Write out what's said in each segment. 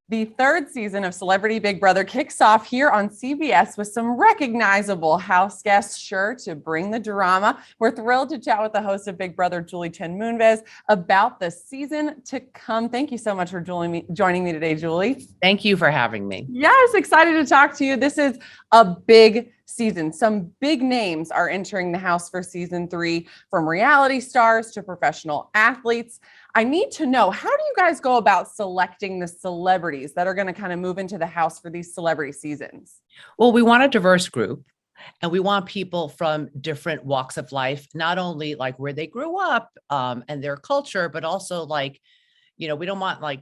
The third season of Celebrity Big Brother kicks off here on CBS with some recognizable house guests sure to bring the drama. We're thrilled to chat with the host of Big Brother, Julie Chen Moonves, about the season to come. Thank you so much for joining me today, Julie. Thank you for having me. Yes, excited to talk to you. This is a big season. Some big names are entering the house for season 3, from reality stars to professional athletes. I need to know, how do you guys go about selecting the celebrities that are going to kind of move into the house for these celebrity seasons? Well, we want a diverse group, and we want people from different walks of life, not only like where they grew up and their culture, but also like, we don't want like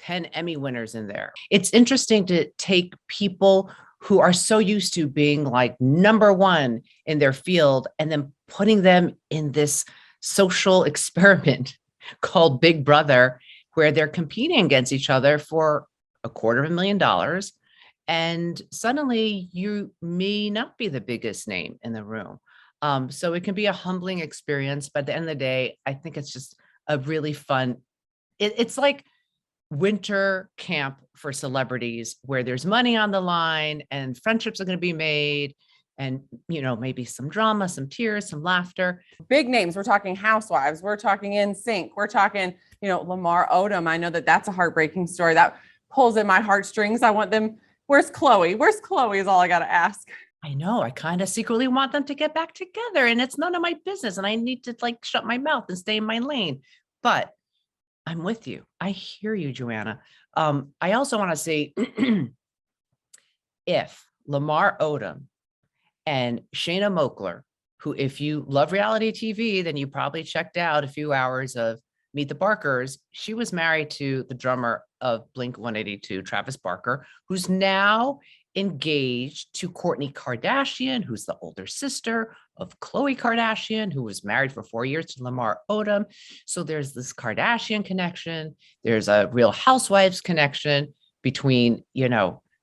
10 Emmy winners in there. It's interesting to take people who are so used to being like number one in their field and then putting them in this social experiment called Big Brother, where they're competing against each other for $250,000. And suddenly you may not be the biggest name in the room. So it can be a humbling experience, but at the end of the day, I think it's just a really fun, it's like winter camp for celebrities where there's money on the line and friendships are going to be made, and maybe some drama, some tears, some laughter. Big names. We're talking Housewives. We're talking NSYNC. We're talking, Lamar Odom. I know that that's a heartbreaking story that pulls at my heartstrings. I want them. Where's Chloe? Where's Chloe is all I got to ask. I know. I kind of secretly want them to get back together, and it's none of my business. And I need to like shut my mouth and stay in my lane. But I'm with you. I hear you, Joanna. I also want to say, if Lamar Odom and Shayna Moakler, who, if you love reality TV, then you probably checked out a few hours of Meet the Barkers. She was married to the drummer of Blink-182, Travis Barker, who's now engaged to Kourtney Kardashian, who's the older sister of Khloe Kardashian, who was married for 4 years to Lamar Odom. So there's this Kardashian connection. There's a Real Housewives connection between,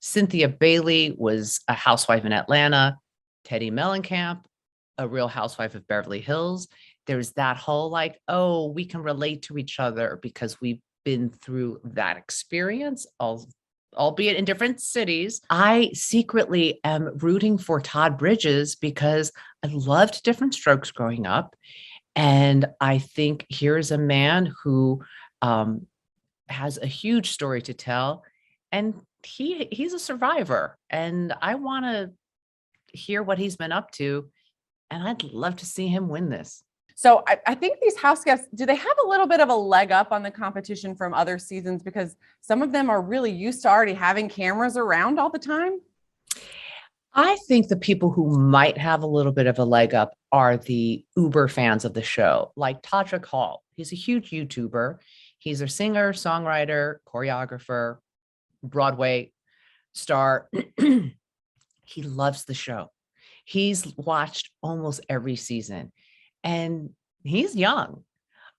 Cynthia Bailey was a housewife in Atlanta, Teddy Mellencamp, a Real Housewife of Beverly Hills. There's that whole like, oh, we can relate to each other because we've been through that experience, albeit in different cities. I secretly am rooting for Todd Bridges because I loved Different Strokes growing up. And I think here's a man who has a huge story to tell. And he's a survivor. And I want to hear what he's been up to. And I'd love to see him win this. So I think these house guests, do they have a little bit of a leg up on the competition from other seasons because some of them are really used to already having cameras around all the time? I think the people who might have a little bit of a leg up are the uber fans of the show, like Todrick Hall. He's a huge YouTuber. He's a singer, songwriter, choreographer, Broadway star. He loves the show. He's watched almost every season. And he's young,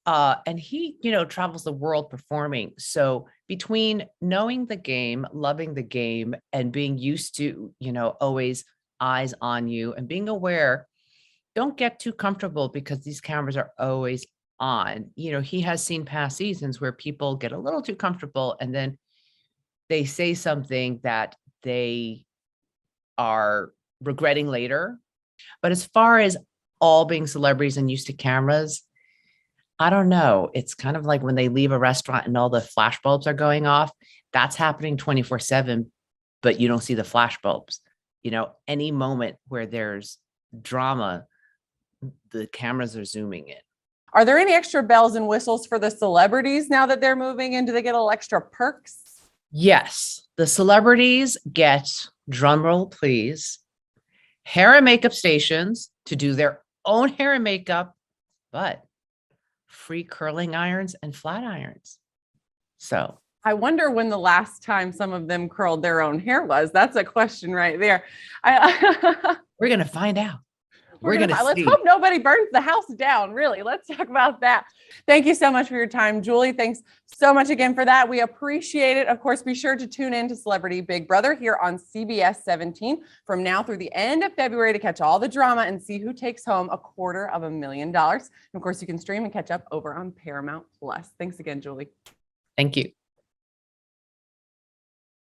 and he, travels the world performing. So between knowing the game, loving the game, and being used to, always eyes on you and being aware, don't get too comfortable because these cameras are always on. He has seen past seasons where people get a little too comfortable and then they say something that they are regretting later. But as far as all being celebrities and used to cameras, I don't know. It's kind of like when they leave a restaurant and all the flash bulbs are going off. That's happening 24/7, but you don't see the flash bulbs. Any moment where there's drama, the cameras are zooming in. Are there any extra bells and whistles for the celebrities now that they're moving in? Do they get little extra perks? Yes. The celebrities get, drumroll please, hair and makeup stations to do their own hair and makeup, but free curling irons and flat irons. So I wonder when the last time some of them curled their own hair was. That's a question right there. We're going to find out. Let's hope nobody burns the house down. Really, let's talk about that. Thank you so much for your time, Julie. Thanks so much again for that. We appreciate it. Of course, be sure to tune in to Celebrity Big Brother here on CBS 17 from now through the end of February to catch all the drama and see who takes home $250,000. And of course, you can stream and catch up over on Paramount Plus. Thanks again, Julie. Thank you.